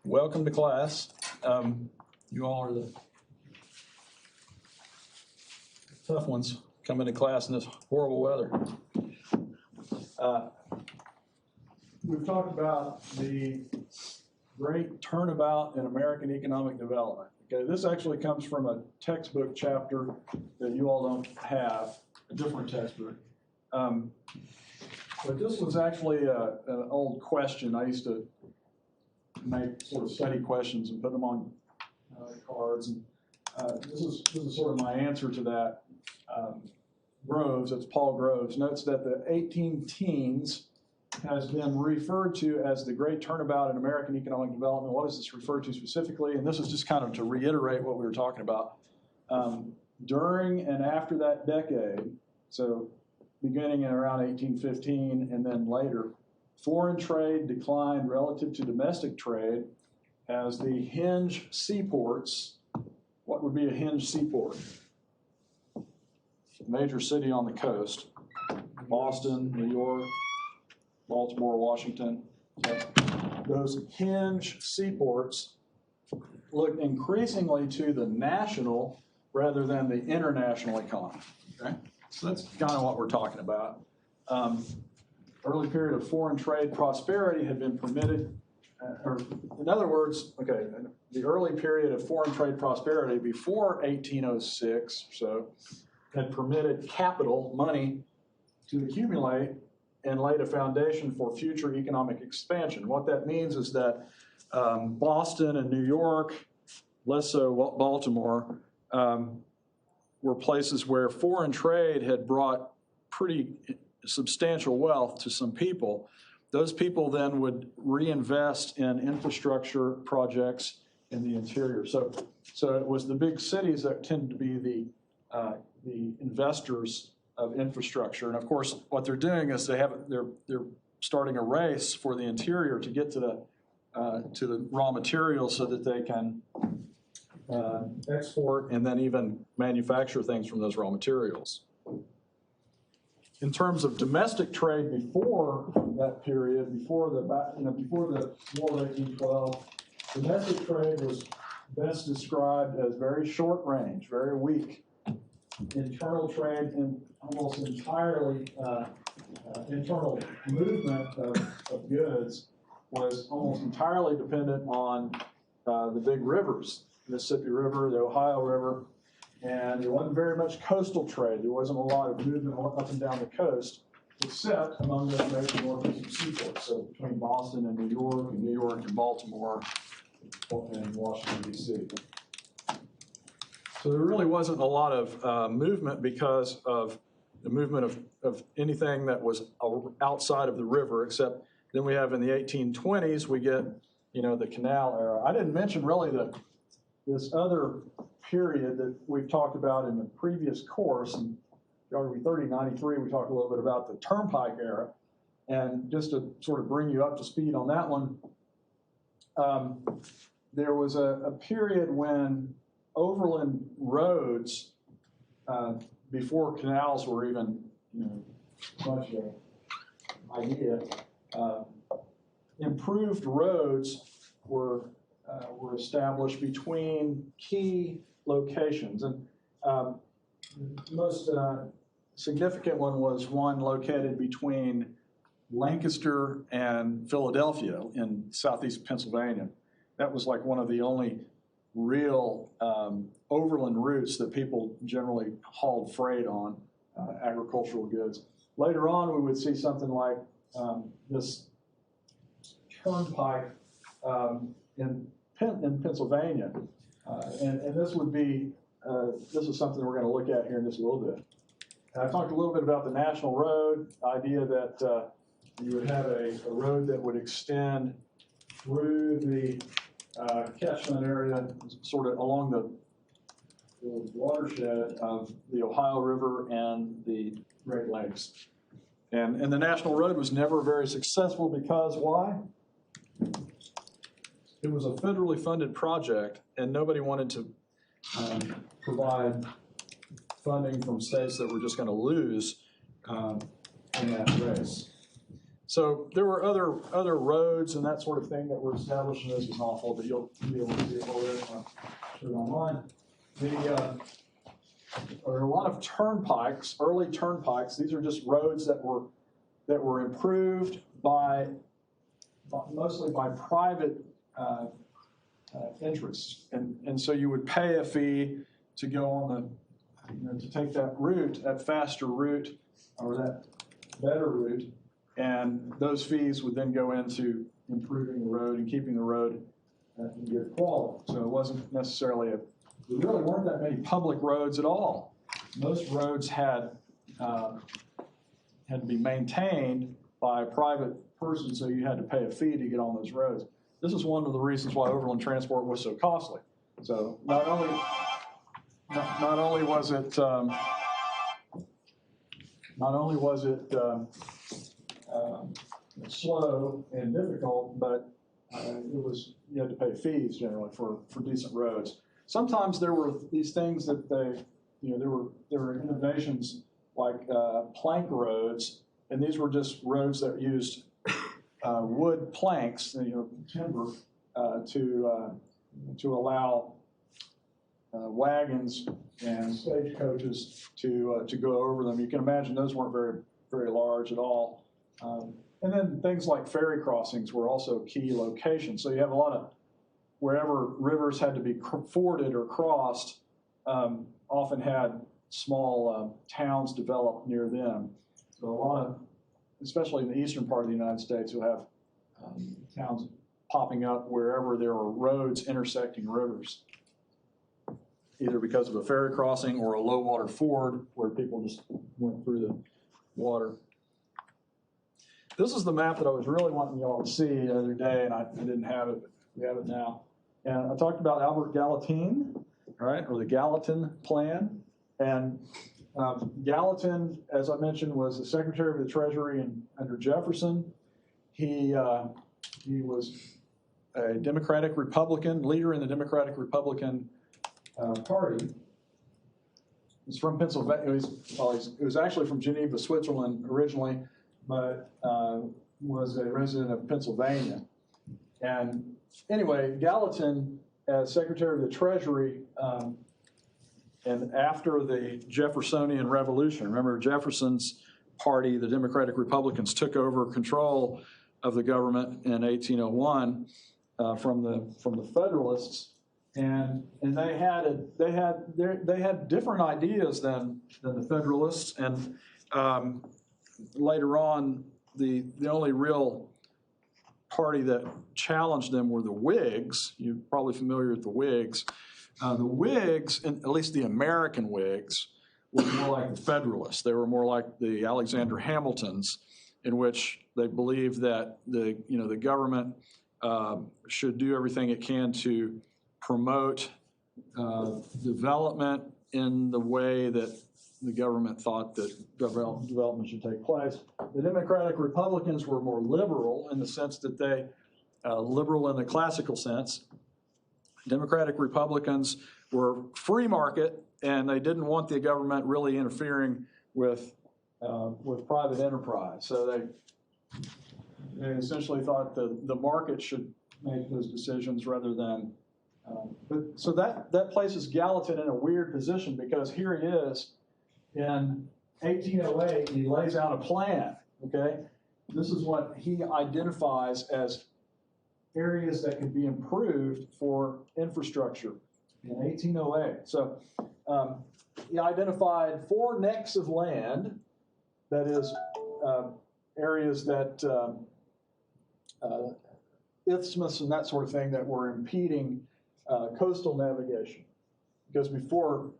Welcome to class. You all are the tough ones coming to class in this horrible weather. We've talked about the great turnabout in American economic development. Okay, this actually comes from a textbook chapter that you all don't have, a different textbook. But this was actually an old question. I used to make sort of study questions and put them on cards. And this is sort of my answer to that. Groves, it's Paul Groves, notes that the 18 teens has been referred to as the great turnabout in American economic development. What is this referred to specifically? And this is just kind of to reiterate what we were talking about. During and after that decade, so beginning in around 1815 and then later, foreign trade declined relative to domestic trade as the hinge seaports. What would be a hinge seaport? Major city on the coast, Boston, New York, Baltimore, Washington. So those hinge seaports look increasingly to the national rather than the international economy. Okay? So that's kind of what we're talking about. Early period of foreign trade prosperity had been permitted, or in other words, okay, the early period of foreign trade prosperity before 1806 or so had permitted capital, money, to accumulate and laid a foundation for future economic expansion. What that means is that Boston and New York, less so Baltimore, were places where foreign trade had brought pretty substantial wealth to some people. Those people then would reinvest in infrastructure projects in the interior. So it was the big cities that tended to be the investors of infrastructure. And of course, what they're doing is they're starting a race for the interior to get to the raw materials so that they can export and then even manufacture things from those raw materials. In terms of domestic trade before that period, before the War of 1812, domestic trade was best described as very short range, very weak. Internal trade and almost entirely internal movement of goods was almost entirely dependent on the big rivers, the Mississippi River, the Ohio River, and there wasn't very much coastal trade. There wasn't a lot of movement up and down the coast, except among the major northeastern seaports, so between Boston and New York and Baltimore and Washington, D.C. So there really wasn't a lot of movement because of the movement of anything that was outside of the river, except then we have in the 1820s, we get, the canal era. I didn't mention really this other period that we've talked about in the previous course. In Geography 3093, we talked a little bit about the Turnpike era. And just to sort of bring you up to speed on that one, there was a period when overland roads, before canals were even much of an idea, improved roads were established between key locations. And the most significant one was one located between Lancaster and Philadelphia in southeast Pennsylvania. That was like one of the only real overland routes that people generally hauled freight on, agricultural goods. Later on, we would see something like this turnpike in Pennsylvania. And this would be, this is something we're going to look at here in just a little bit. And I talked a little bit about the National Road, idea that you would have a road that would extend through the catchment area, sort of along the watershed of the Ohio River and the Great Lakes. And the National Road was never very successful because why? It was a federally funded project, and nobody wanted to provide funding from states that were just going to lose in that race. So there were other roads and that sort of thing that were established, and this is awful, but you'll be able to see it over there if I put it online. There are a lot of turnpikes, early turnpikes. These are just roads that were improved mostly by private interests, and so you would pay a fee to go on to take that route, that faster route, or that better route, and those fees would then go into improving the road and keeping the road in good quality. So it wasn't necessarily there really weren't that many public roads at all. Most roads had to be maintained by a private person, so you had to pay a fee to get on those roads. This is one of the reasons why overland transport was so costly. So not only was it slow and difficult, but you had to pay fees generally for decent roads. Sometimes there were these things that there were innovations like plank roads, and these were just roads that used wood planks, timber, to allow wagons and stagecoaches to go over them. You can imagine those weren't very large at all. And then things like ferry crossings were also key locations. So you have a lot of wherever rivers had to be forded or crossed, often had small towns developed near them. So a lot of, especially in the eastern part of the United States, you'll have towns popping up wherever there are roads intersecting rivers, either because of a ferry crossing or a low water ford where people just went through the water. This is the map that I was really wanting y'all to see the other day, and I didn't have it, but we have it now. And I talked about Albert Gallatin, right, or the Gallatin Plan. And Gallatin, as I mentioned, was the Secretary of the Treasury under Jefferson. He was a Democratic Republican, leader in the Democratic Republican Party. He's from Pennsylvania. He was actually from Geneva, Switzerland originally, but was a resident of Pennsylvania. And anyway, Gallatin, as Secretary of the Treasury, and after the Jeffersonian Revolution, remember Jefferson's party, the Democratic Republicans, took over control of the government in 1801 from the Federalists, and they had different ideas than the Federalists, and later on, the only real party that challenged them were the Whigs. You're probably familiar with the Whigs. The Whigs, and at least the American Whigs, were more like the Federalists. They were more like the Alexander Hamiltons, in which they believed that the government should do everything it can to promote development in the way that the government thought that development should take place. The Democratic Republicans were more liberal in the sense that liberal in the classical sense. Democratic Republicans were free market, and they didn't want the government really interfering with private enterprise. So they essentially thought the market should make those decisions rather than. So that places Gallatin in a weird position, because here he is in 1808. He lays out a plan. Okay, this is what he identifies as areas that could be improved for infrastructure in 1808. So he identified 4 necks of land, that is, areas that isthmus and that sort of thing that were impeding coastal navigation. Because before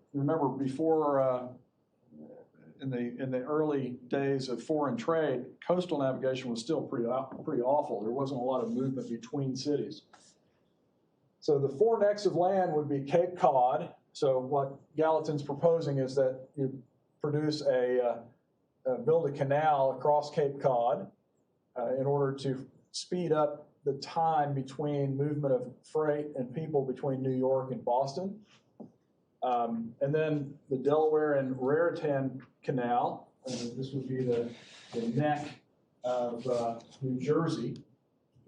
in the early days of foreign trade, coastal navigation was still pretty awful. There wasn't a lot of movement between cities. So the 4 necks of land would be Cape Cod. So what Gallatin's proposing is that you produce build a canal across Cape Cod in order to speed up the time between movement of freight and people between New York and Boston. And then the Delaware and Raritan Canal, this would be the neck of New Jersey.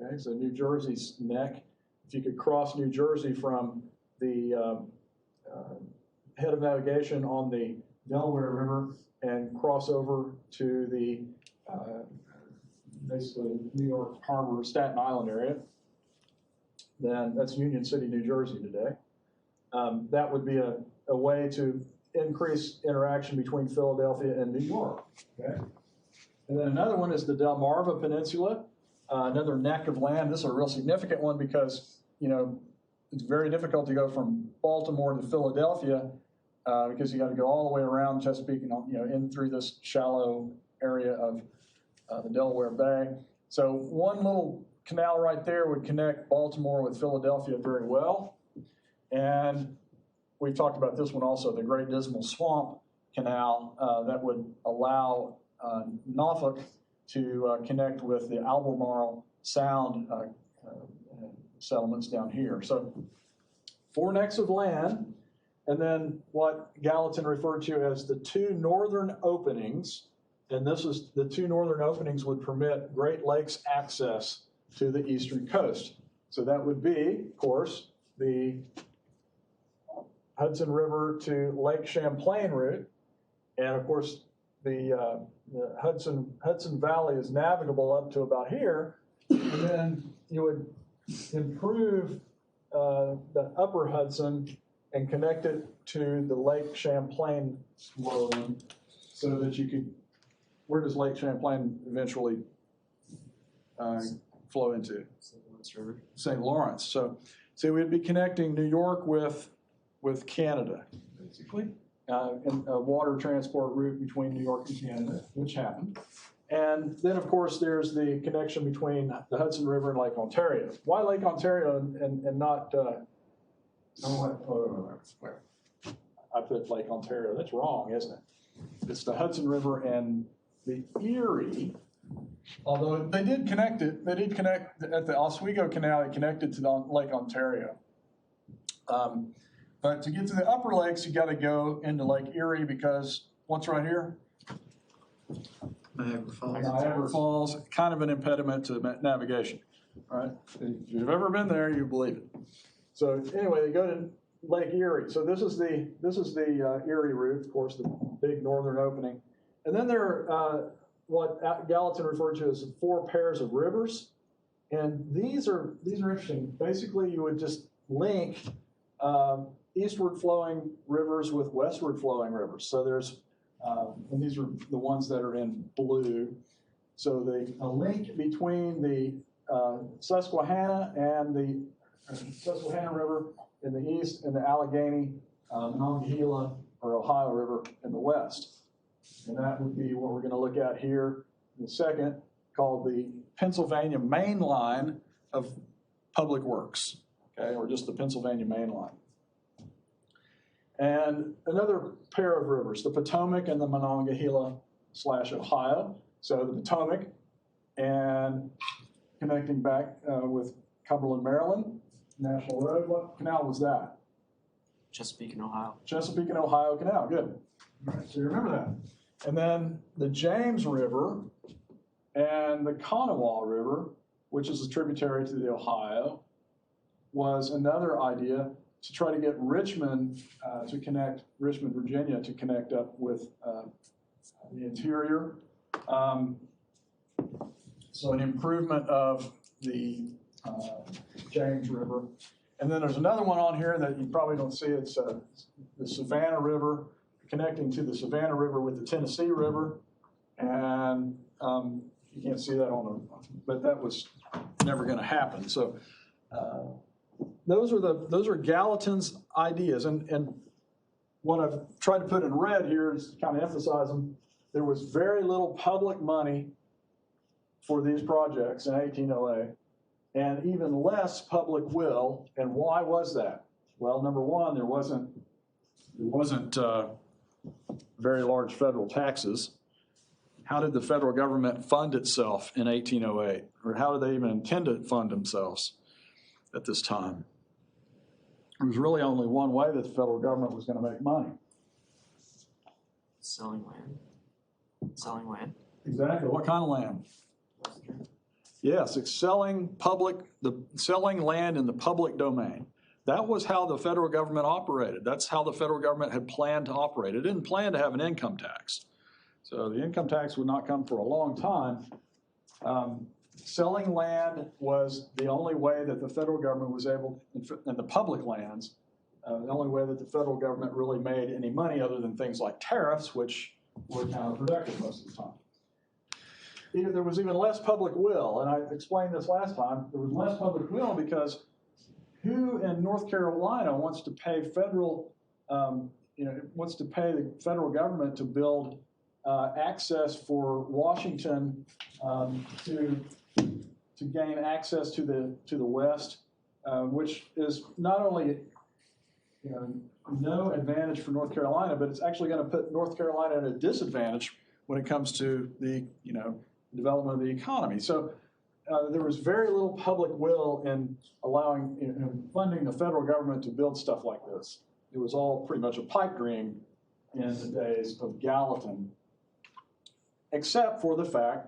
Okay, so New Jersey's neck. If you could cross New Jersey from the head of navigation on the Delaware River and cross over to the basically New York Harbor, Staten Island area, then that's Union City, New Jersey today. That would be a way to increase interaction between Philadelphia and New York. Okay? And then another one is the Delmarva Peninsula, another neck of land. This is a real significant one because, it's very difficult to go from Baltimore to Philadelphia because you got to go all the way around Chesapeake and, in through this shallow area of the Delaware Bay. So one little canal right there would connect Baltimore with Philadelphia very well. And we've talked about this one also, the Great Dismal Swamp Canal that would allow Norfolk to connect with the Albemarle Sound settlements down here. So 4 necks of land, and then what Gallatin referred to as the 2 northern openings. And this is the 2 northern openings would permit Great Lakes access to the eastern coast. So that would be, of course, the Hudson River to Lake Champlain route. And of course, the Hudson Valley is navigable up to about here. And then you would improve the upper Hudson and connect it to the Lake Champlain lowland so that you could, where does Lake Champlain eventually flow into? St. Lawrence River. St. Lawrence. So we'd be connecting New York with Canada, basically, and a water transport route between New York and Canada, which happened. And then, of course, there's the connection between the Hudson River and Lake Ontario. Why Lake Ontario and not, I put Lake Ontario. That's wrong, isn't it? It's the Hudson River and the Erie. Although they did connect it, they did connect at the Oswego Canal, it connected to Lake Ontario. But to get to the upper lakes, you got to go into Lake Erie because what's right here? Niagara Falls. Niagara Falls, kind of an impediment to navigation, right? If you've ever been there, you believe it. So anyway, they go to Lake Erie. So this is the Erie route, of course, the big northern opening. And then there are what Gallatin referred to as 4 pairs of rivers. And these are interesting. Basically, you would just link eastward flowing rivers with westward flowing rivers. So there's, and these are the ones that are in blue. So a link between the Susquehanna and the Susquehanna River in the east and the Allegheny, Monongahela, or Ohio River in the west. And that would be what we're going to look at here in a second, called the Pennsylvania Main Line of Public Works, okay, or just the Pennsylvania Main Line. And another pair of rivers, the Potomac and the Monongahela/Ohio. So the Potomac and connecting back with Cumberland, Maryland, National Road. What canal was that? Chesapeake and Ohio. Chesapeake and Ohio Canal, good. All right, so you remember that. And then the James River and the Kanawha River, which is a tributary to the Ohio, was another idea to try to get Richmond Richmond, Virginia, to connect up with the interior. So an improvement of the James River. And then there's another one on here that you probably don't see. It's the Savannah River, connecting to the Savannah River with the Tennessee River. And you can't see that but that was never going to happen. So those are Gallatin's ideas. And what I've tried to put in red here is to kind of emphasize them. There was very little public money for these projects in 1808, and even less public will. And why was that? Well, number one, there wasn't very large federal taxes. How did the federal government fund itself in 1808? Or how did they even intend to fund themselves at this time? There was really only one way that the federal government was going to make money. Selling land. Exactly. What kind of land? Yes, it's selling land in the public domain. That was how the federal government operated. That's how the federal government had planned to operate. It didn't plan to have an income tax. So the income tax would not come for a long time. Selling land was the only way that the federal government was able, in the public lands, the only way that the federal government really made any money other than things like tariffs, which were counterproductive most of the time. There was even less public will, and I explained this last time. There was less public will because who in North Carolina wants to pay wants to pay the federal government to build access for Washington to gain access to the West, which is not only no advantage for North Carolina, but it's actually going to put North Carolina at a disadvantage when it comes to the development of the economy. So there was very little public will in funding the federal government to build stuff like this. It was all pretty much a pipe dream in the days of Gallatin, except for the fact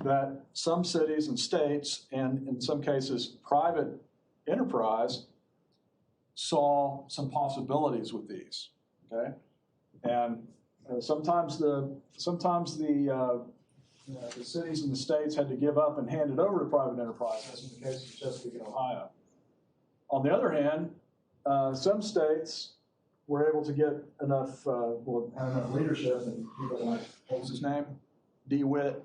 that some cities and states, and in some cases private enterprise, saw some possibilities with these. Okay, and sometimes the cities and the states had to give up and hand it over to private enterprise, as in the case of Chesapeake and Ohio. On the other hand, some states were able to get enough leadership and people like, what was his name? DeWitt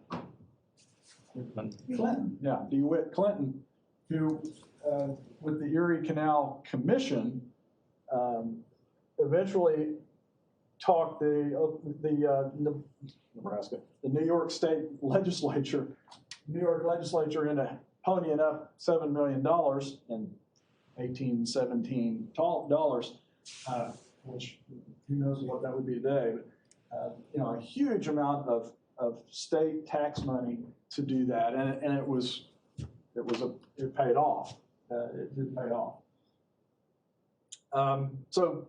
Clinton. Yeah, DeWitt Clinton, who with the Erie Canal Commission eventually talked the New York State legislature, into ponying up $7 million in 1817 dollars, which who knows what that would be today, but a huge amount of state tax money to do that, and it paid off. It did pay off. So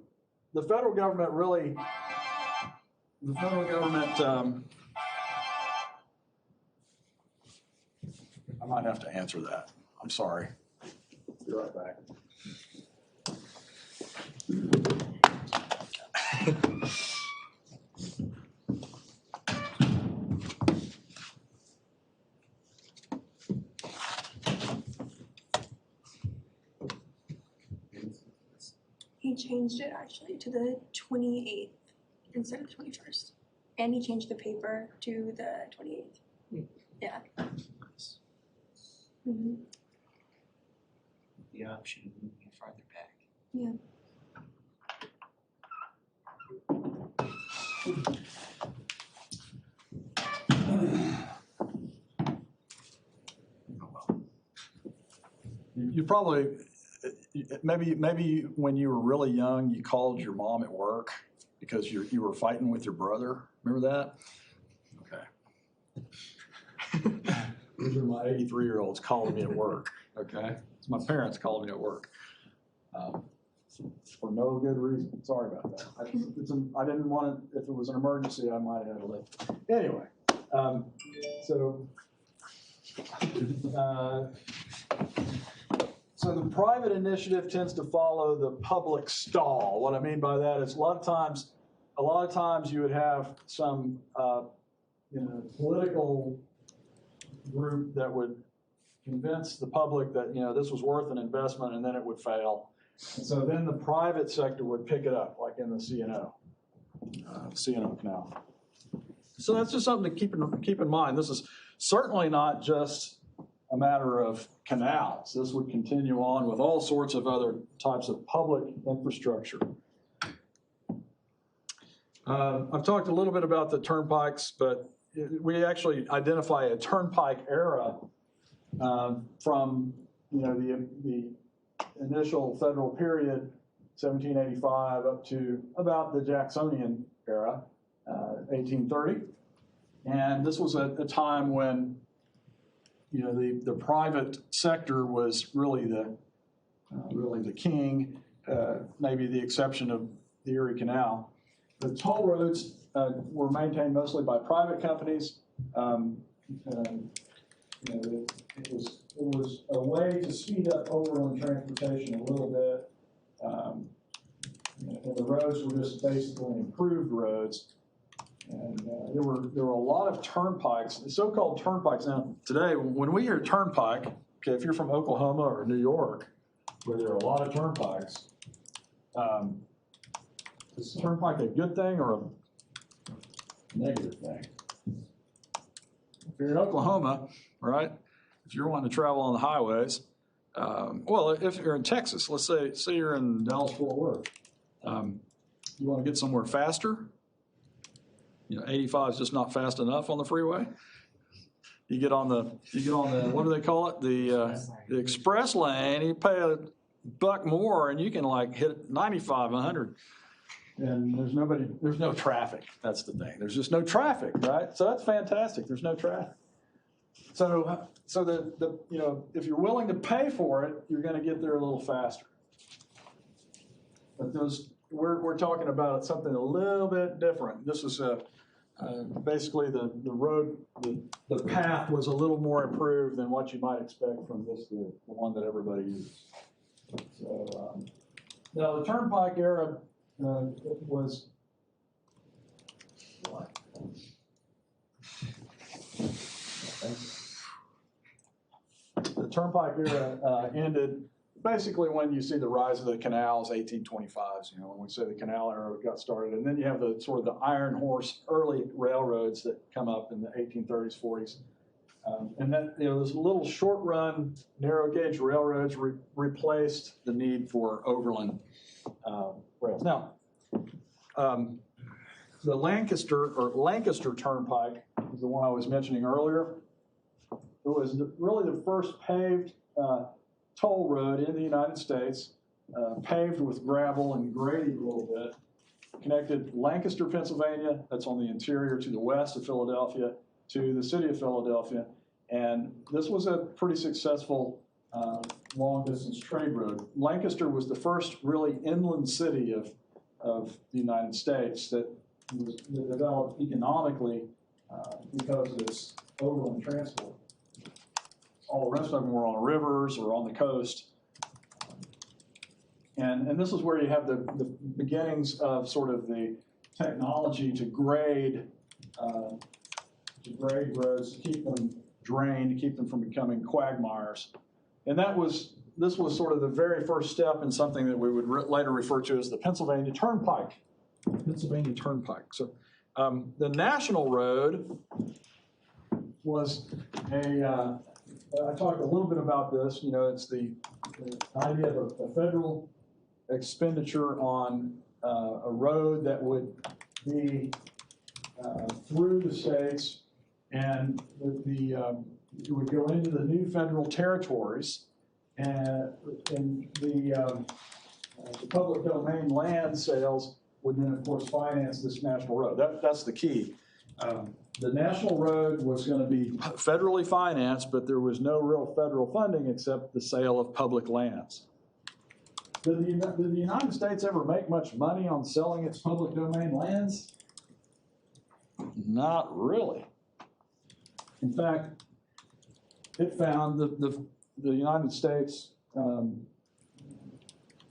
the federal government I might have to answer that. I'm sorry. Be right back. He changed it actually to the 28th instead of the 21st. And he changed the paper to the 28th. Yeah. Mm-hmm. The option of moving it farther back. Yeah. You probably, maybe when you were really young, you called your mom at work because you were fighting with your brother. Remember that? Okay. These are my 83-year-olds calling me at work. Okay, it's my parents calling me at work for no good reason. Sorry about that. I didn't want it. If it was an emergency, I might have handled it. Anyway, so the private initiative tends to follow the public stall. What I mean by that is a lot of times you would have some political group that would convince the public that this was worth an investment, and then it would fail. And so then the private sector would pick it up, like in the C&O Canal. So that's just something to keep in mind. This is certainly not just a matter of canals. This would continue on with all sorts of other types of public infrastructure. I've talked a little bit about the turnpikes, but we actually identify a turnpike era from the initial federal period, 1785, up to about the Jacksonian era, 1830. And this was a time when the private sector was really the king, maybe the exception of the Erie Canal. The toll roads were maintained mostly by private companies. you know, it was a way to speed up overland transportation a little bit. And the roads were just basically improved roads. And there were a lot of turnpikes, so-called turnpikes. Now, today, when we hear turnpike, okay, if you're from Oklahoma or New York, where there are a lot of turnpikes, is turnpike a good thing or a negative thing? If you're in Oklahoma, right, if you're wanting to travel on the highways, well, if you're in Texas, let's say you're in Dallas-Fort Worth, you want to get somewhere faster, 85 is just not fast enough on the freeway. You get on the what do they call it? The express lane. You pay $1 more, and you can like hit 95, 100. And there's no traffic. That's the thing. There's just no traffic, right? So that's fantastic. There's no traffic. So if you're willing to pay for it, you're going to get there a little faster. But we're talking about something a little bit different. This is basically the road, the path was a little more improved than what you might expect from the one that everybody uses. So now the Turnpike era was what? The Turnpike era ended basically when you see the rise of the canals, 1825s, when we say the canal era got started. And then you have the sort of the iron horse early railroads that come up in the 1830s, 40s. And then, those little short run, narrow gauge railroads replaced the need for overland rails. Now, the Lancaster Turnpike is the one I was mentioning earlier. It was really the first paved toll road in the United States, paved with gravel and graded a little bit, connected Lancaster, Pennsylvania, that's on the interior to the west of Philadelphia, to the city of Philadelphia. And this was a pretty successful long-distance trade road. Lancaster was the first really inland city of the United States that developed economically because of its overland transport. All the rest of them were on rivers or on the coast. And this is where you have the beginnings of sort of the technology to grade roads, to keep them drained, to keep them from becoming quagmires. And this was sort of the very first step in something that we would later refer to as the Pennsylvania Turnpike. Pennsylvania Turnpike. So the National Road was I talked a little bit about this. It's the idea of a federal expenditure on a road that would be through the states, and it would go into the new federal territories, and the public domain land sales would then, of course, finance this national road. That's the key. The national road was going to be federally financed, but there was no real federal funding except the sale of public lands. Did the United States ever make much money on selling its public domain lands? Not really. In fact, it found the United States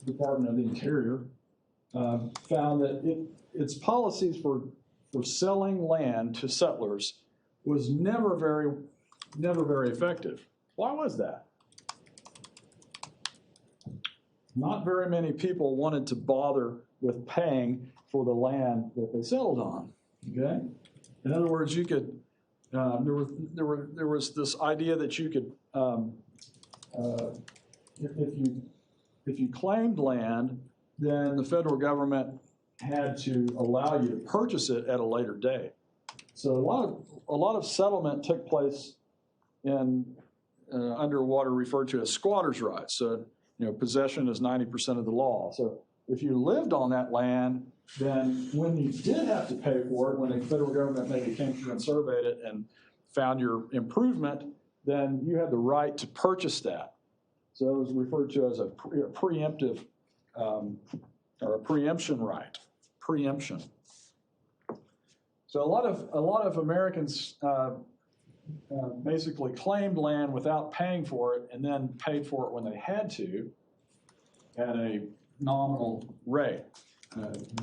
Department of the Interior found that its policies for selling land to settlers was never very effective. Why was that? Not very many people wanted to bother with paying for the land that they settled on. Okay, in other words, you could there was this idea that you could if you claimed land, then the federal government had to allow you to purchase it at a later date. So a lot of settlement took place in under what are referred to as squatters' rights. So possession is 90% of the law. So if you lived on that land, then when you did have to pay for it, when the federal government maybe came through and surveyed it and found your improvement, then you had the right to purchase that. So it was referred to as a preemptive or a preemption right. Preemption. So a lot of Americans basically claimed land without paying for it and then paid for it when they had to at a nominal rate.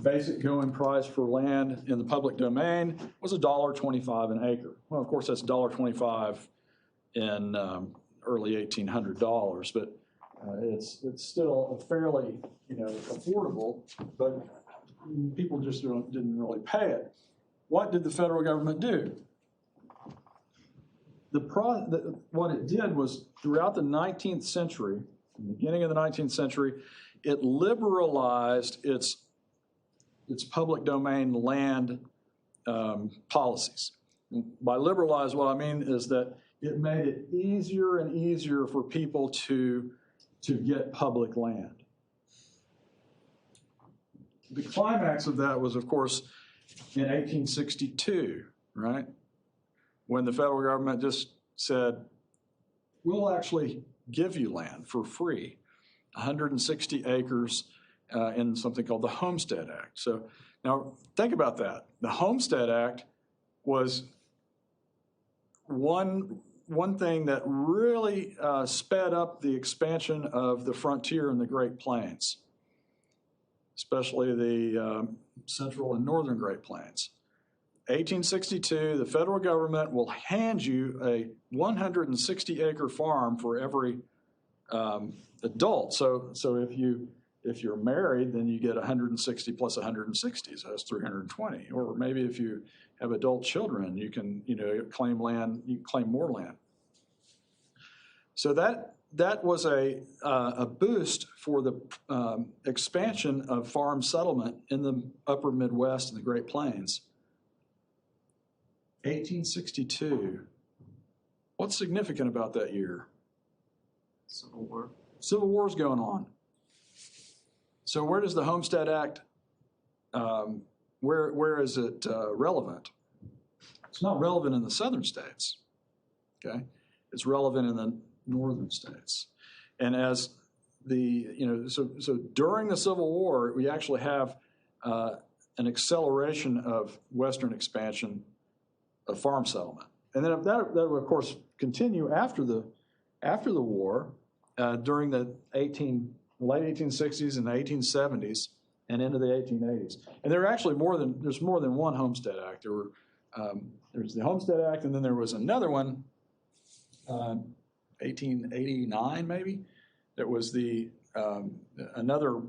Basic going price for land in the public domain was $1.25 an acre. Well, of course, that's $1.25 in early $1,800, but it's still fairly, affordable, but people just didn't really pay it. What did the federal government do? What it did was throughout the 19th century, the beginning of the 19th century, it liberalized its public domain land policies. By liberalized, what I mean is that it made it easier and easier for people to get public land. The climax of that was, of course, in 1862, right? When the federal government just said, we'll actually give you land for free, 160 acres in something called the Homestead Act. So now think about that. The Homestead Act was one thing that really sped up the expansion of the frontier in the Great Plains, especially the central and northern Great Plains. 1862, the federal government will hand you a 160-acre farm for every adult. So if you're married, then you get 160 plus 160, so that's 320. Or maybe if you have adult children, you can claim land, you can claim more land. So that was a boost for the expansion of farm settlement in the upper Midwest and the Great Plains. 1862. What's significant about that year? Civil War. Civil War's going on. So where does the Homestead Act, where is it relevant? It's not relevant in the southern states, okay? It's relevant in the northern states. And as so during the Civil War, we actually have an acceleration of western expansion of farm settlement. And then that will, of course, continue after the war, during the late 1860s and the 1870s and into the 1880s. And there are actually there's more than one Homestead Act. There's the Homestead Act, and then there was another one, 1889 maybe. That was the another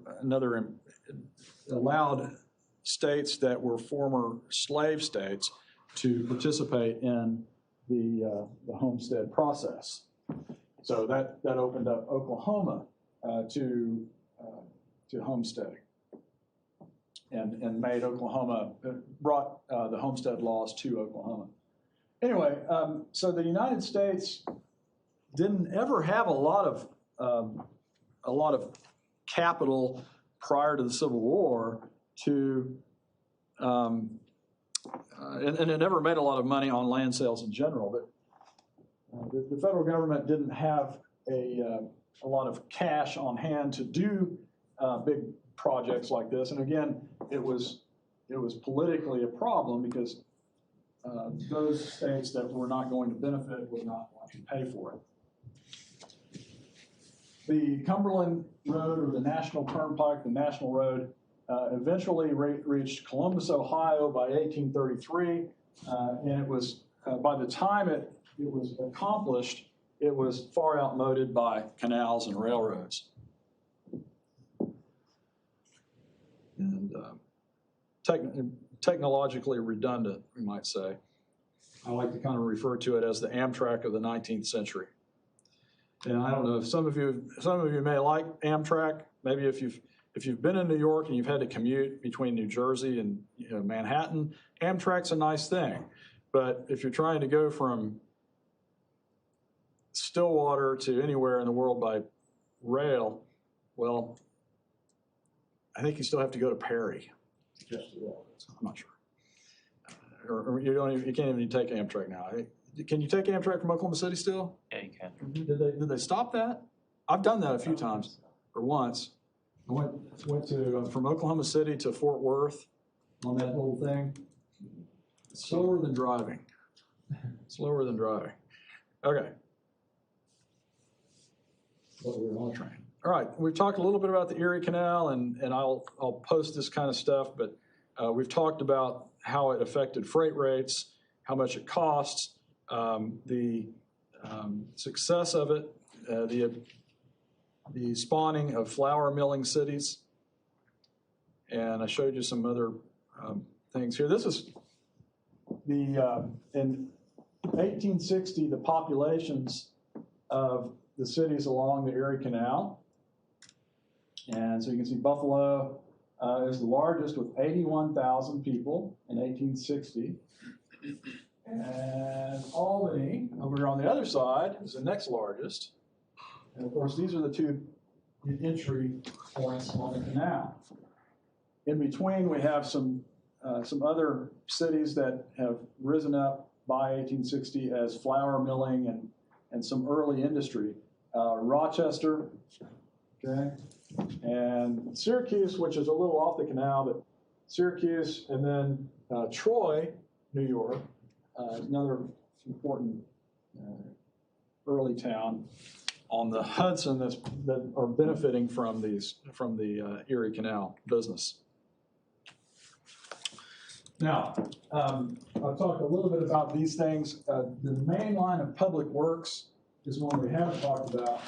allowed states that were former slave states to participate in the homestead process. So that opened up Oklahoma to homesteading, and made Oklahoma, brought the homestead laws to Oklahoma. Anyway, so the United States didn't ever have a lot of capital prior to the Civil War to. And it never made a lot of money on land sales in general, but the federal government didn't have a lot of cash on hand to do big projects like this. And again, it was politically a problem because those states that were not going to benefit would not want to pay for it. The Cumberland Road, or the National Turnpike, the National Road, eventually reached Columbus, Ohio by 1833, and it was, by the time it was accomplished, it was far outmoded by canals and railroads. And technologically redundant, we might say. I like to kind of refer to it as the Amtrak of the 19th century. And I don't know if some of you may like Amtrak. Maybe if you've been in New York and you've had to commute between New Jersey and Manhattan, Amtrak's a nice thing. But if you're trying to go from Stillwater to anywhere in the world by rail, well, I think you still have to go to Perry. I'm not sure. Or you can't even take Amtrak now. Can you take Amtrak from Oklahoma City still? Yeah, you can. Did they stop that? I've done that a few times, or once. I went to from Oklahoma City to Fort Worth on that little thing. It's slower than driving. Slower than driving. Okay. But we're on train. All right, we've talked a little bit about the Erie Canal, and I'll post this kind of stuff, but we've talked about how it affected freight rates, how much it costs, the success of it, the spawning of flour milling cities, and I showed you some other things here. This is the in 1860 the populations of the cities along the Erie Canal. And so you can see Buffalo is the largest with 81,000 people in 1860. And Albany, over here on the other side, is the next largest. And of course, these are the two entry points on the canal. In between, we have some other cities that have risen up by 1860 as flour milling and some early industry. Rochester, okay, and Syracuse, which is a little off the canal, but Syracuse, and then Troy, New York, another important early town on the Hudson that are benefiting from the Erie Canal business. Now, I've talked a little bit about these things. The main line of public works is one we haven't talked about,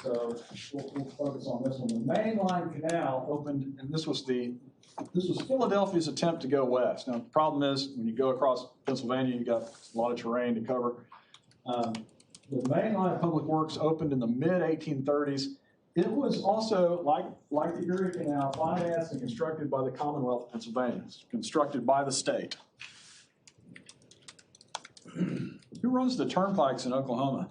so we'll focus on this one. The main line canal opened, and this was Philadelphia's attempt to go west. Now, the problem is when you go across Pennsylvania, you got a lot of terrain to cover. The main line of public works opened in the mid-1830s. It was also, like the Erie Canal, financed and constructed by the Commonwealth of Pennsylvania, constructed by the state. Who runs the turnpikes in Oklahoma?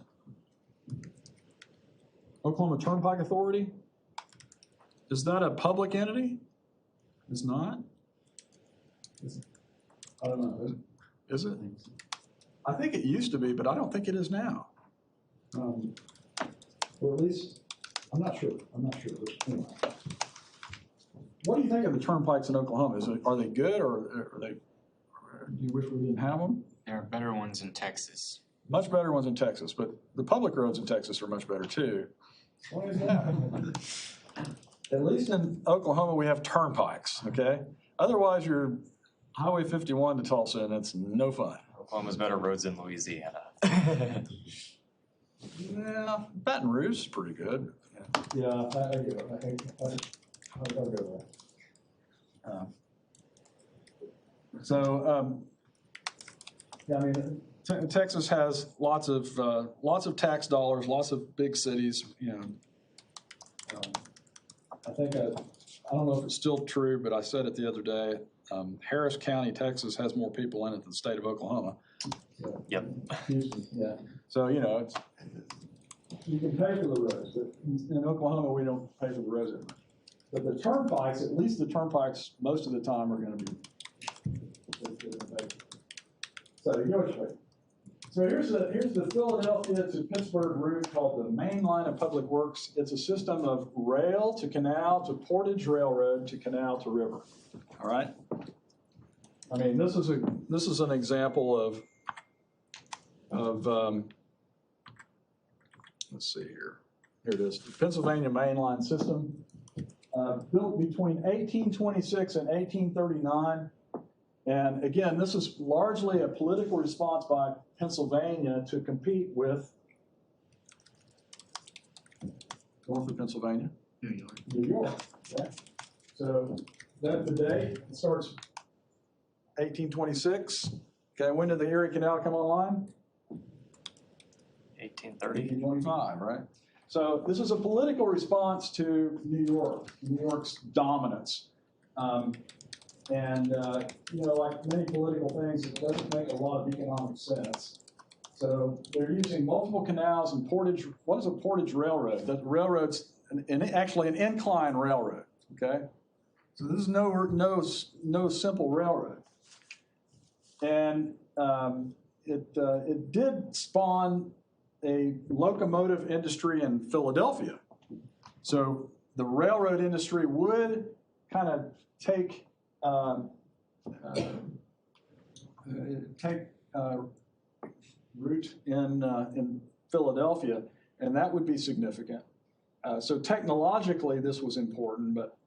Oklahoma Turnpike Authority? Is that a public entity? It's not? I don't know. Is it? I think it used to be, but I don't think it is now. Or at least, I'm not sure. But anyway. What do you think of the turnpikes in Oklahoma? Are they good, or are they? Do you wish we didn't have them? There are better ones in Texas. Much better ones in Texas, but the public roads in Texas are much better too. Why is that? At least in Oklahoma, we have turnpikes, okay? Otherwise, you're Highway 51 to Tulsa, and it's no fun. Oklahoma's better roads in Louisiana. Yeah, Baton Rouge is pretty good. Yeah, I get it. I'll go there. Yeah, I mean, Texas has lots of tax dollars, lots of big cities. You know, I think I don't know if it's still true, but I said it the other day. Harris County, Texas, has more people in it than the state of Oklahoma. Yep. Houston, yeah. So you can pay for the roads, but in Oklahoma we don't pay for the roads that much. But the turnpikes, at least the turnpikes, most of the time are going to be. So you go which way. So here's the Philadelphia to Pittsburgh route called the Main Line of Public Works. It's a system of rail to canal to Portage Railroad to canal to river. All right. I mean, this is an example of let's see here. Here it is. The Pennsylvania Main Line system, built between 1826 and 1839. And again, this is largely a political response by Pennsylvania to compete with north of Pennsylvania, New York. Okay? So that the date starts 1826. Okay, when did the Erie Canal come online? 1830. 1825, right? So this is a political response to New York's dominance. Like many political things, it doesn't make a lot of economic sense. So they're using multiple canals and portage. What is a portage railroad? The railroad's actually an incline railroad. Okay, so this is no simple railroad, and it did spawn a locomotive industry in Philadelphia. So the railroad industry would kind of take route in Philadelphia, and that would be significant. So technologically, this was important, but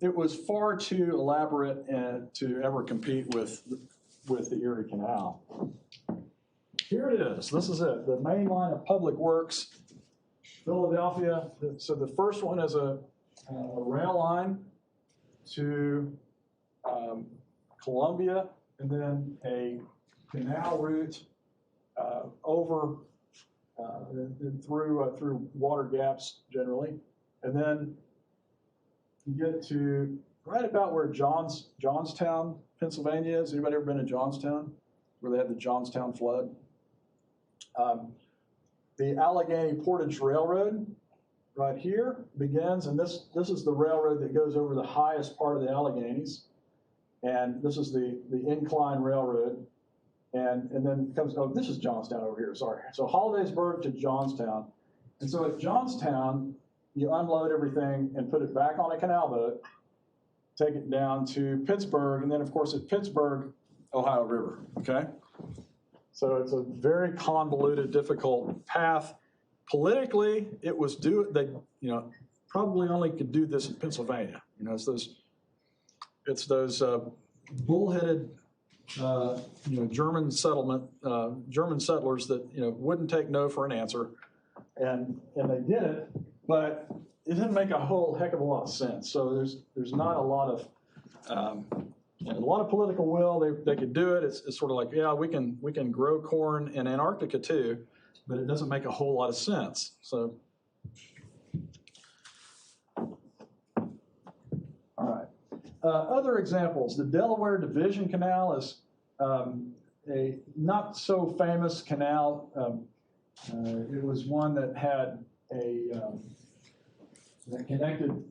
it was far too elaborate to ever compete with the Erie Canal. Here it is. This is it. The main line of public works, Philadelphia. So the first one is a rail line to Columbia, and then a canal route over through water gaps generally, and then you get to right about where Johnstown, Pennsylvania is. Anybody ever been to Johnstown, where they had the Johnstown flood? The Allegheny Portage Railroad right here begins, and this is the railroad that goes over the highest part of the Alleghenies, and this is the incline railroad, and then comes, oh, this is Johnstown over here, sorry. So Hollidaysburg to Johnstown, and so at Johnstown, you unload everything and put it back on a canal boat, take it down to Pittsburgh, and then of course at Pittsburgh, Ohio River, okay? So it's a very convoluted, difficult path. Politically, it was they probably only could do this in Pennsylvania. It's those bullheaded German settlers that wouldn't take no for an answer, and they did it, but it didn't make a whole heck of a lot of sense. So there's not a lot of political will. They could do it. It's sort of like, yeah, we can grow corn in Antarctica too, but it doesn't make a whole lot of sense. So, all right. Other examples: the Delaware Division Canal is a not so famous canal. It was one that had that connected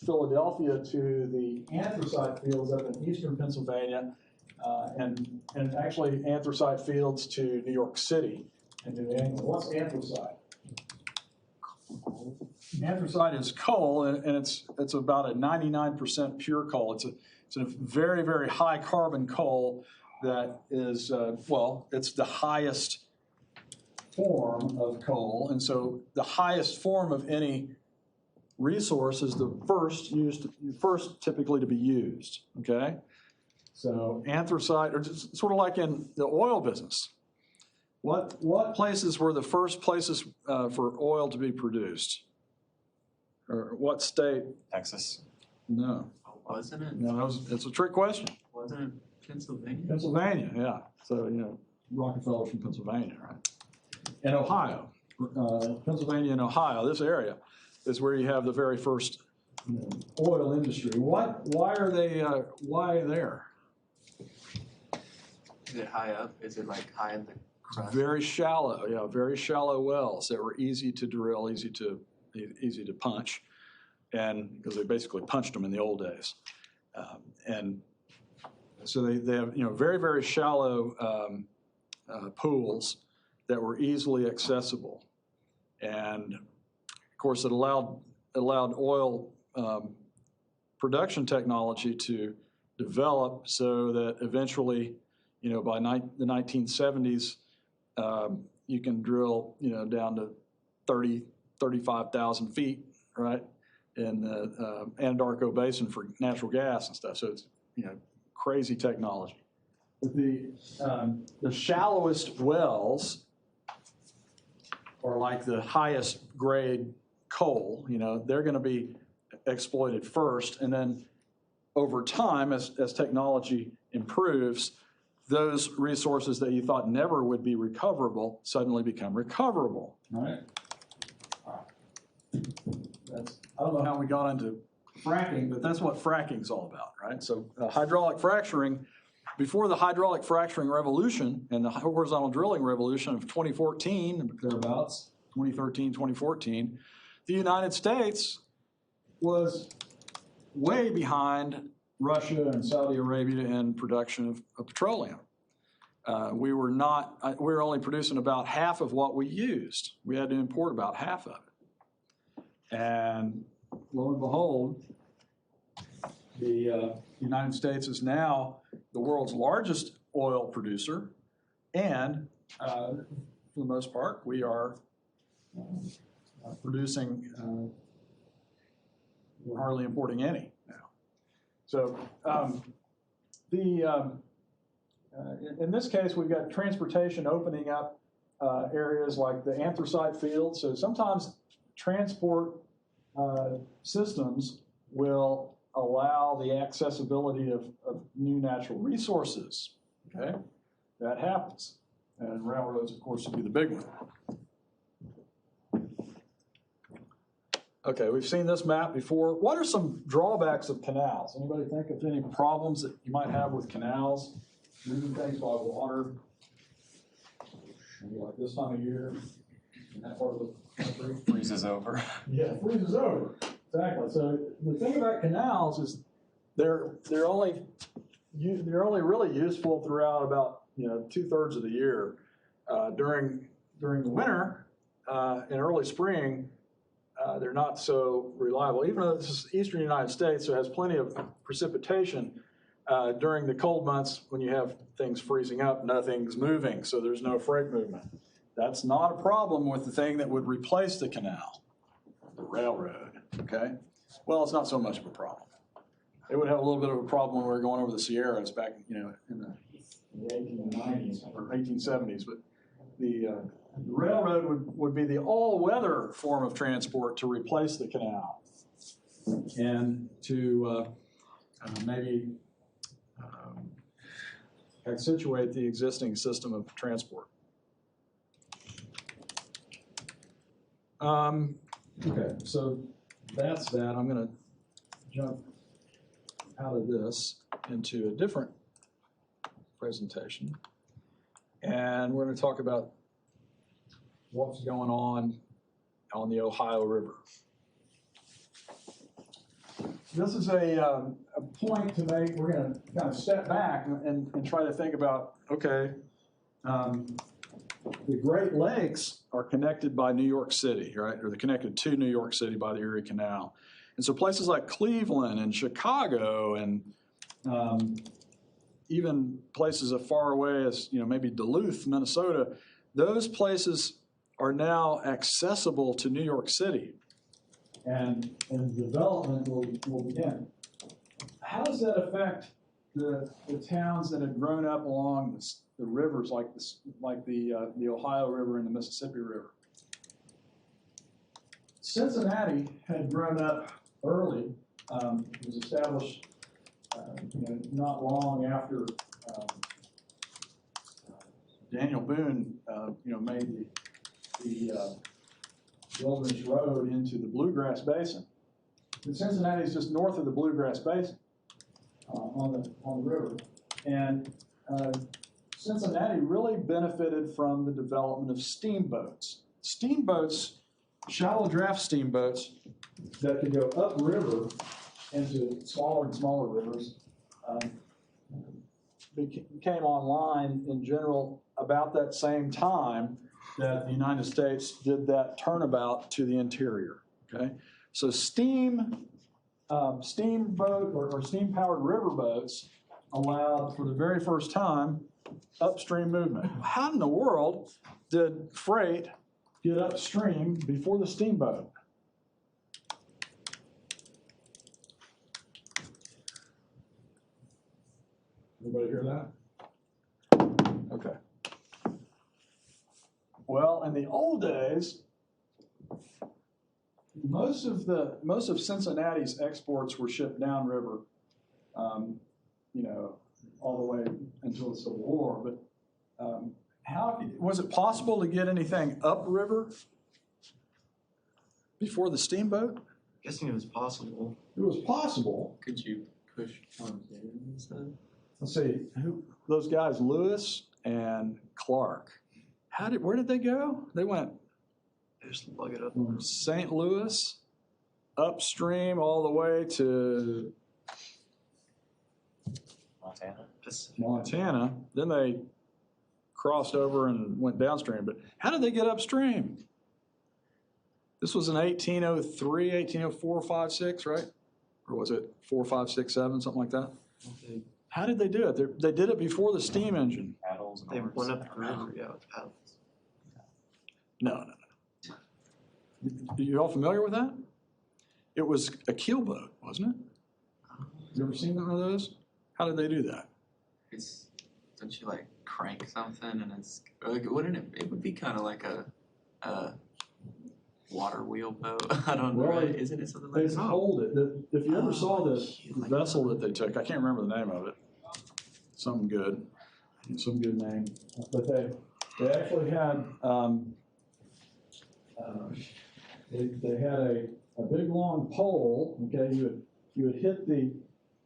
Philadelphia to the anthracite fields up in eastern Pennsylvania, and actually anthracite fields to New York City and New England. What's anthracite? Anthracite is coal, and it's about a 99% pure coal. It's a very, very high carbon coal that is, it's the highest form of coal, and so the highest form of any resource is the first typically to be used, okay? So anthracite, or just sort of like in the oil business, what places were the first places for oil to be produced? Or what state? Texas. No. Wasn't it? No, it's a trick question. Wasn't it Pennsylvania? Pennsylvania, yeah. So, Rockefeller's from Pennsylvania, right? And Ohio, Pennsylvania and Ohio, this area is where you have the very first oil industry. Why are they, why there? Is it high up? Is it like high in the crust? Very shallow, very shallow wells that were easy to drill, easy to punch, and because they basically punched them in the old days. And so they have, very, very shallow pools that were easily accessible. And of course, it allowed oil production technology to develop so that eventually, by the 1970s, you can drill, down to 35,000 feet, right, in the Anadarko Basin for natural gas and stuff. So it's, crazy technology. But the shallowest wells are like the highest grade coal, they're going to be exploited first, and then over time, as technology improves, those resources that you thought never would be recoverable suddenly become recoverable, right? I don't know how we got into fracking, but that's what fracking's all about, right? So hydraulic fracturing, before the hydraulic fracturing revolution and the horizontal drilling revolution of 2014, thereabouts, 2013, 2014, the United States was way behind Russia and Saudi Arabia in production of petroleum. We were only producing about half of what we used. We had to import about half of it. And lo and behold, the United States is now the world's largest oil producer and for the most part, we are producing, we're hardly importing any now. So in this case, we've got transportation opening up areas like the anthracite field. So sometimes transport systems will allow the accessibility of new natural resources, okay? That happens. And railroads, of course, would be the big one. Okay, we've seen this map before. What are some drawbacks of canals? Anybody think of any problems that you might have with canals? Moving things by water, maybe like this time of year, in that part of the country. Freezes over. Yeah, it freezes over. Exactly. So the thing about canals is they're only really useful throughout about 2/3 of the year. During the winter and early spring, they're not so reliable. Even though this is eastern United States, so it has plenty of precipitation. During the cold months, when you have things freezing up, nothing's moving, so there's no freight movement. That's not a problem with the thing that would replace the canal, the railroad, okay? Well, it's not so much of a problem. It would have a little bit of a problem when we were going over the Sierras back, in the 1890s or 1870s, but the railroad would be the all-weather form of transport to replace the canal and to maybe accentuate the existing system of transport. Okay, so that's that. I'm going to jump out of this into a different presentation. And we're going to talk about what's going on the Ohio River. This is a point to make. We're going to kind of step back and try to think about, okay, the Great Lakes are connected by New York City, right? Or they're connected to New York City by the Erie Canal. And so places like Cleveland and Chicago and even places as far away as, maybe Duluth, Minnesota, those places are now accessible to New York City. And development will begin. How does that affect the towns that have grown up along the rivers like the Ohio River and the Mississippi River? Cincinnati had grown up early. It was established not long after Daniel Boone made the Wilderness Road into the Bluegrass Basin. And Cincinnati is just north of the Bluegrass Basin on the river. And Cincinnati really benefited from the development of steamboats. Steamboats, shallow draft steamboats that could go upriver into smaller and smaller rivers, became online in general about that same time that the United States did that turnabout to the interior, okay? So steamboat or steam-powered riverboats allowed, for the very first time, upstream movement. How in the world did freight get upstream before the steamboat? Everybody hear that? Okay. Well, in the old days, most of Cincinnati's exports were shipped downriver, all the way until the Civil War. But how was it possible to get anything upriver before the steamboat? Guessing it was possible. It was possible. Could you push on instead? Let's see, those guys, Lewis and Clark. Where did they go? They went Just lug it up. from St. Louis upstream all the way to Montana. Then they crossed over and went downstream. But how did they get upstream? This was in 1803, 1804, 5, 6, right? Or was it 4, 5, 6, 7, something like that? Okay. How did they do it? They did it before the steam engine. Cattle paddles. They went up the river, yeah, with paddles. No. You all familiar with that? It was a keelboat, wasn't it? You ever seen one of those? How did they do that? It's, don't you like crank something and it's, like, wouldn't it, it would be kind of like a water wheel boat. I don't know, Well, right? Isn't it something They like that? hold it. If you ever saw the like vessel that they took, I can't remember the name of it. Some good name. But they actually had, they had a big long pole, okay? You would hit the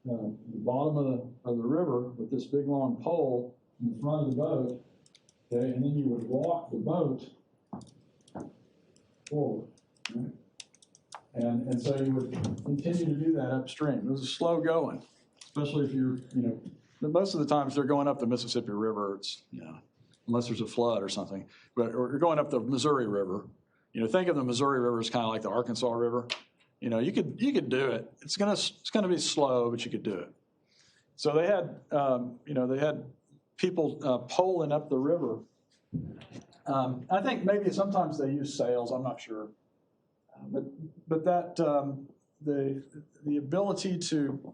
bottom of the river with this big long pole in the front of the boat, okay? And then you would walk the boat forward, right? And so you would continue to do that upstream. It was slow going, especially if you're, most of the times they're going up the Mississippi River, it's, unless there's a flood or something, or you're going up the Missouri River. Think of the Missouri River as kind of like the Arkansas River. You could do it. It's gonna be slow, but you could do it. So they had people poling up the river. I think maybe sometimes they use sails. I'm not sure, but that the ability to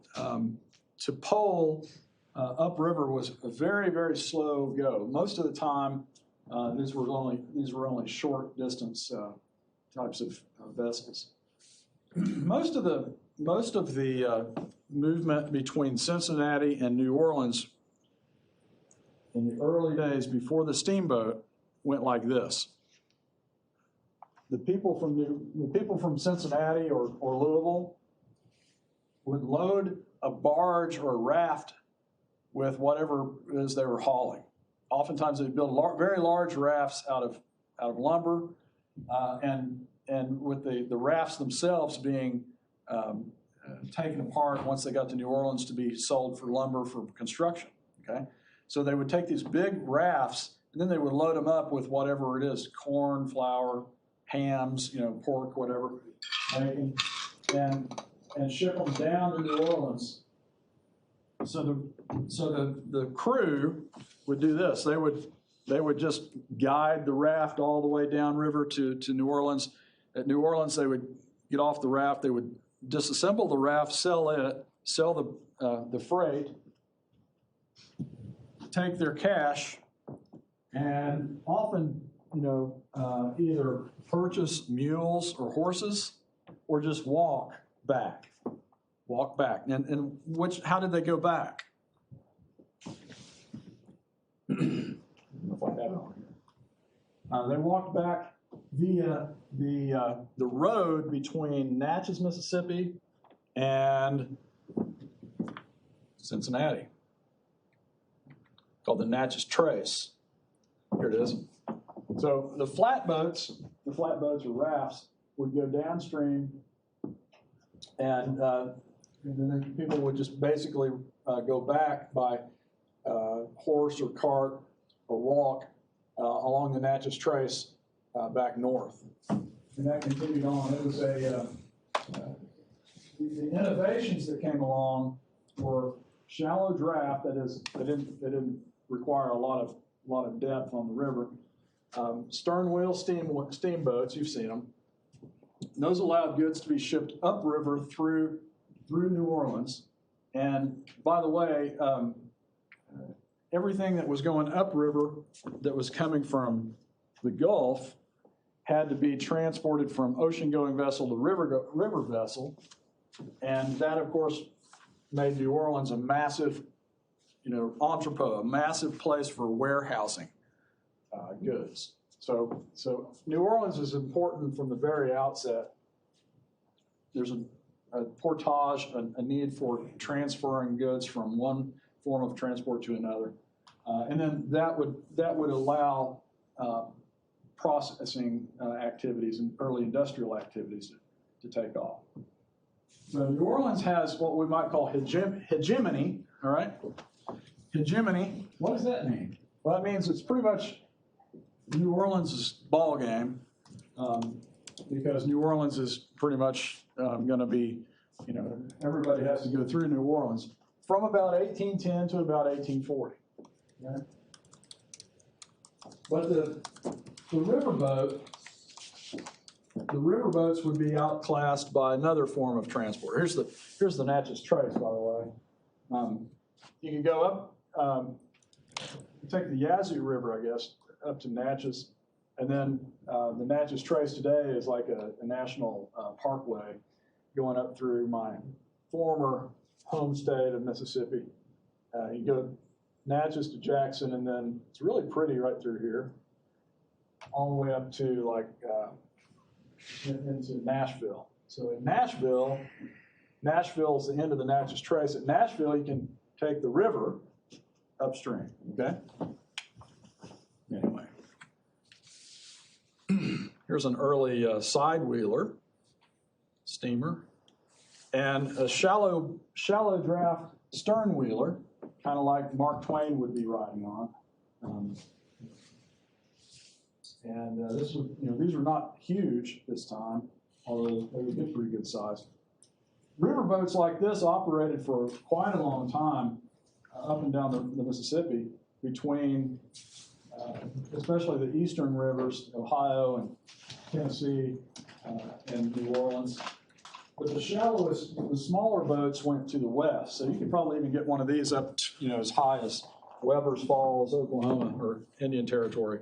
pole upriver was a very, very slow go. Most of the time, these were only short distance types of vessels. Most of the movement between Cincinnati and New Orleans in the early days before the steamboat went like this. The people from Cincinnati or Louisville would load a barge or a raft with whatever it is they were hauling. Oftentimes they'd build very large rafts out of lumber, and with the rafts themselves being taken apart once they got to New Orleans to be sold for lumber for construction. Okay, so they would take these big rafts and then they would load them up with whatever it is: corn, flour, hams, pork, whatever, and ship them down to New Orleans. So the crew would do this. They would just guide the raft all the way downriver to New Orleans. At New Orleans, they would get off the raft. They would disassemble the raft, sell the freight, take their cash, and often either purchase mules or horses, or just walk back. And how did they go back? I don't know if I have it on here. They walked back via the road between Natchez, Mississippi, and Cincinnati, called the Natchez Trace. Here it is. So the flatboats or rafts would go downstream, and then people would just basically go back by horse or cart or walk along the Natchez Trace back north. And that continued on. It was the innovations that came along were shallow draft, that is, they didn't require a lot of depth on the river. Stern wheel steamboats, you've seen them. And those allowed goods to be shipped upriver through New Orleans. And by the way, everything that was going upriver that was coming from the Gulf had to be transported from ocean-going vessel to river vessel. And that, of course, made New Orleans a massive, entrepot, a massive place for warehousing goods. So New Orleans is important from the very outset. There's a portage, a need for transferring goods from one form of transport to another, and then that would allow processing activities and early industrial activities to take off. So New Orleans has what we might call hegemony. All right, hegemony. What does that mean? Well, that means it's pretty much New Orleans' ball game, because New Orleans is pretty much going to be, everybody has to go through New Orleans from about 1810 to about 1840. Okay? But the riverboats would be outclassed by another form of transport. Here's the Natchez Trace, by the way. You can go up, take the Yazoo River, I guess, up to Natchez, and then the Natchez Trace today is like a national parkway going up through my former home state of Mississippi. You go Natchez to Jackson, and then it's really pretty right through here, all the way up to like into Nashville. So in Nashville is the end of the Natchez Trace. At Nashville, you can take the river upstream, okay? Anyway. Here's an early side wheeler steamer and a shallow draft stern wheeler, kind of like Mark Twain would be riding on. This would, these were not huge this time, although they would get pretty good size. Riverboats like this operated for quite a long time up and down the Mississippi between, especially the eastern rivers, Ohio and Tennessee and New Orleans. But the smaller boats went to the west, so you could probably even get one of these up, as high as Weber's Falls, Oklahoma, or Indian Territory.